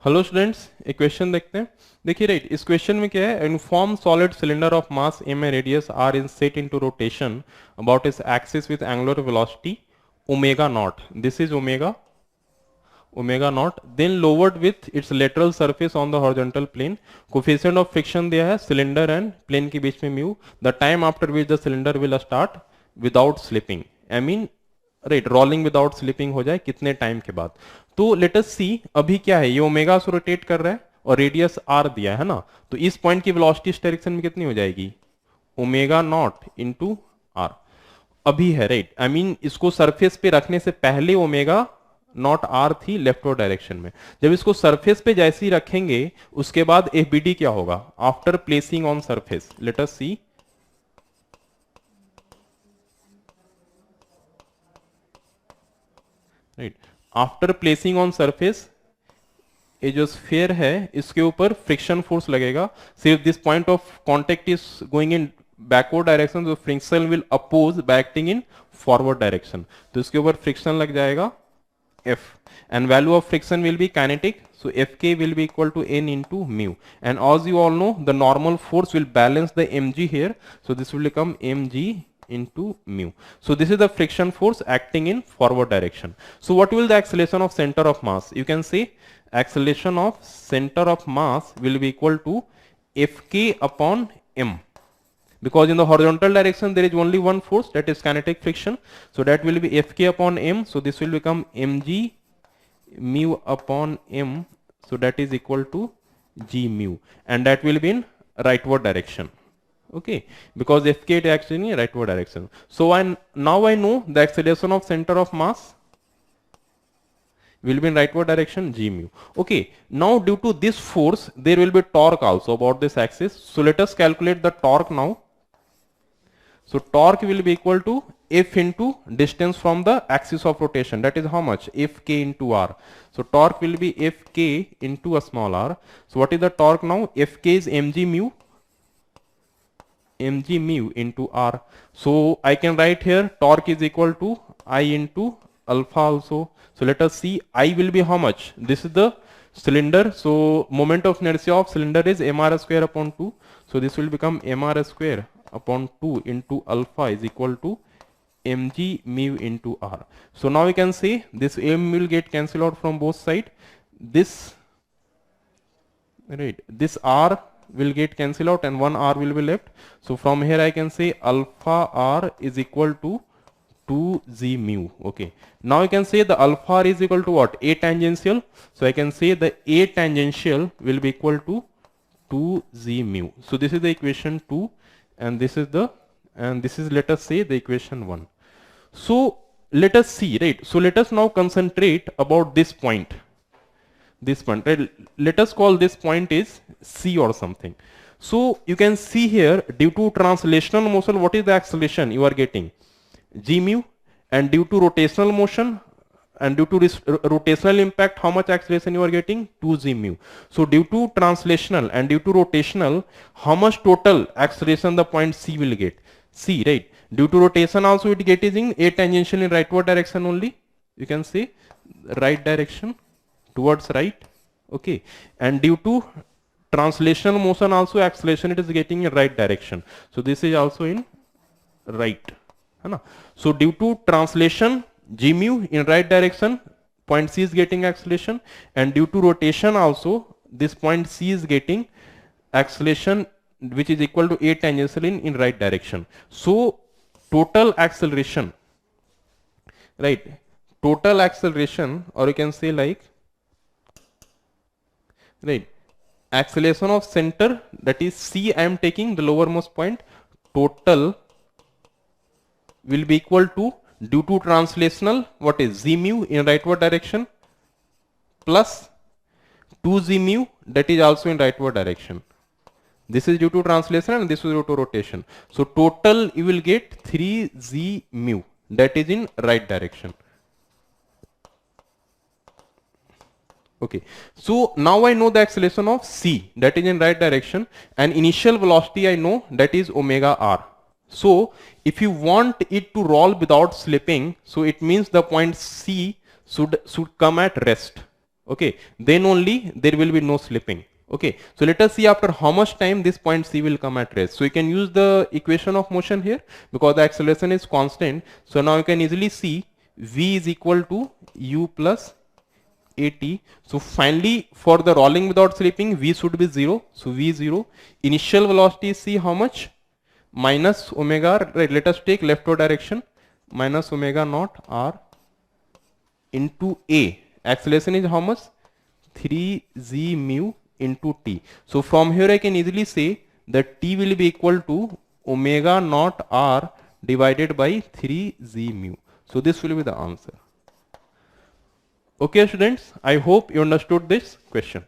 Hello students, एक question देखते हैं। देखिए राइट, इस क्वेश्चन में क्या है, uniform solid cylinder of mass m and radius r is set into rotation about its axis with angular velocity omega naught. This is omega naught, then lowered with its lateral surface on the horizontal plane. Coefficient of friction दिया है cylinder and plane के बीच में mu. The time after which the cylinder will start without slipping, I mean right rolling without slipping हो जाए कितने time के बाद. तो लेट अस सी, अभी क्या है, ये ओमेगा से रोटेट कर रहा है और रेडियस आर दिया है ना, तो इस पॉइंट की वेलोसिटी इस डायरेक्शन में कितनी हो जाएगी, ओमेगा नॉट इंटू आर. अभी है राइट, आई मीन इसको सरफेस पे रखने से पहले ओमेगा नॉट आर थी लेफ्टवर्ड डायरेक्शन में. जब इसको सरफेस पे जैसे ही रखेंगे उसके बाद एफ बी डी क्या होगा, after placing on surface. Let us see, right, after placing on surface ये जो स्फीयर है इसके ऊपर फ्रिक्शन फोर्स लगेगा. सिर्फ this point of contact is going in backward direction, तो friction will oppose by acting in forward direction. तो इसके ऊपर फ्रिक्शन लग जाएगा F, and value of friction will be kinetic, so Fk will be equal to N into mu. And as you all know, the normal force will balance the mg here, so this will become mg into mu. So this is the friction force acting in forward direction. So what will the acceleration of center of mass? You can say acceleration of center of mass will be equal to Fk upon m, because in the horizontal direction there is only one force, that is kinetic friction. So that will be Fk upon m, so this will become mg mu upon m, so that is equal to g mu, and that will be in rightward direction. Okay, because Fk is actually in rightward direction. So now I know the acceleration of center of mass will be in rightward direction, g mu. Okay, now due to this force there will be torque also about this axis. So let us calculate the torque now. So torque will be equal to F into distance from the axis of rotation, that is how much, Fk into r. So torque will be Fk into a small r. So what is the torque now, Fk is mg mu into r. So I can write here torque is equal to I into alpha also. So let us see, I will be how much, this is the cylinder, so moment of inertia of cylinder is mr square upon 2. So this will become mr square upon 2 into alpha is equal to mg mu into r. So now we can say this m will get cancelled out from both sides. This, right, this r will get cancelled out and one r will be left. So from here I can say alpha r is equal to 2g mu. Okay, now you can say the alpha r is equal to what, a tangential. So I can say the a tangential will be equal to 2g mu. So this is the equation 2, and this is the, and this is, let us say, the equation 1. So let us see, right, so let us now concentrate about this point, right, let us call this point is C or something. So you can see here, due to translational motion what is the acceleration you are getting, g mu, and due to rotational motion and due to this rotational impact how much acceleration you are getting, 2g mu. So due to translational and due to rotational, how much total acceleration the point C will get, C, right. Due to rotation also it get is in a tangential in rightward direction only, you can say right direction towards right. Okay, and due to translational motion also acceleration it is getting in right direction, so this is also in right, है ना. So due to translation g mu in right direction, point C is getting acceleration, and due to rotation also this point C is getting acceleration which is equal to a tangential in right direction. So total acceleration, right, total acceleration, or you can say like, right, acceleration of center, that is C I am taking the lowermost point, total will be equal to, due to translational, what is g mu in rightward direction plus 2g mu that is also in rightward direction. This is due to translation and this is due to rotation. So total you will get 3g mu that is in right direction. Okay, so now I know the acceleration of C that is in right direction, and initial velocity I know that is omega r. So if you want it to roll without slipping, so it means the point C should come at rest. Okay, then only there will be no slipping. Okay, so let us see after how much time this point C will come at rest. So you can use the equation of motion here because the acceleration is constant. So now you can easily see V is equal to U plus AT. So finally for the rolling without slipping, V should be 0. So V is 0. Initial velocity is C how much? Minus omega, right, let us take leftward direction, minus omega naught R into A. Acceleration is how much? 3g mu into t. So from here I can easily say that t will be equal to omega naught r divided by 3g mu. So this will be the answer. Okay students, I hope you understood this question.